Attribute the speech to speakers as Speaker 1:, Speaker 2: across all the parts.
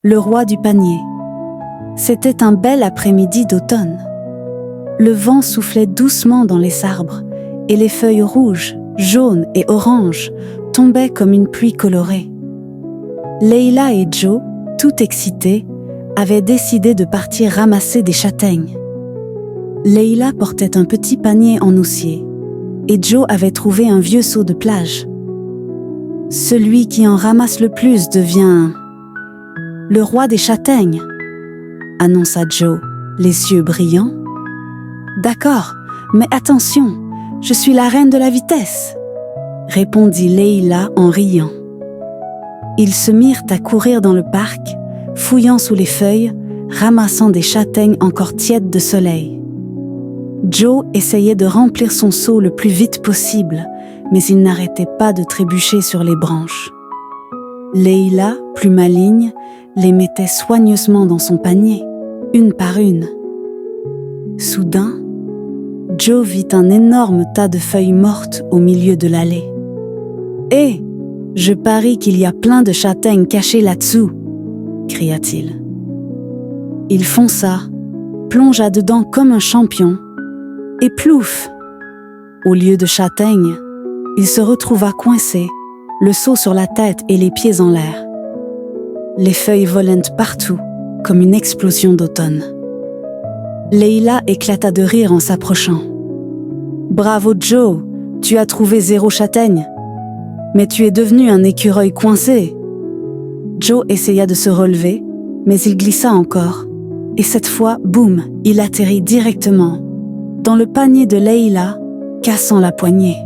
Speaker 1: le roi du panier. C'était un bel après-midi d'automne. Le vent soufflait doucement dans les arbres et les feuilles rouges, jaunes et oranges tombaient comme une pluie colorée. Leila et Joe, tout excités, avaient décidé de partir ramasser des châtaignes. Leila portait un petit panier en osier et Joe avait trouvé un vieux seau de plage. Celui qui en ramasse le plus devient le roi des châtaignes, annonça Joe, les yeux brillants. D'accord, mais attention, je suis la reine de la vitesse, répondit Leila en riant. Ils se mirent à courir dans le parc, fouillant sous les feuilles, ramassant des châtaignes encore tièdes de soleil. Joe essayait de remplir son seau le plus vite possible, mais il n'arrêtait pas de trébucher sur les branches. Leila, plus maligne, les mettait soigneusement dans son panier, une par une. Soudain, Joe vit un énorme tas de feuilles mortes au milieu de l'allée. « Hé, je parie qu'il y a plein de châtaignes cachées là-dessous !» cria-t-il. Il fonça, plongea dedans comme un champion, et plouf! Au lieu de châtaignes, il se retrouva coincé, le seau sur la tête et les pieds en l'air. Les feuilles volaient partout, comme une explosion d'automne. Leila éclata de rire en s'approchant. « Bravo Joe, tu as trouvé 0 châtaigne, mais tu es devenu un écureuil coincé. » Joe essaya de se relever, mais il glissa encore, et cette fois, boum, il atterrit directement dans le panier de Leila, cassant la poignée.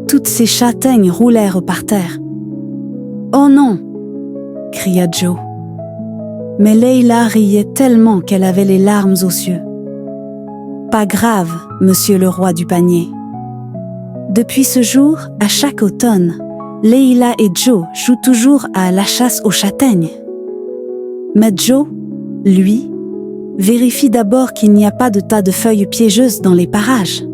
Speaker 1: Toutes ces châtaignes roulèrent par terre. « Oh non !» cria Joe. Mais Leila riait tellement qu'elle avait les larmes aux yeux. « Pas grave, monsieur le roi du panier. » Depuis ce jour, à chaque automne, Leila et Joe jouent toujours à la chasse aux châtaignes. Mais Joe, lui, vérifie d'abord qu'il n'y a pas de tas de feuilles piégeuses dans les parages.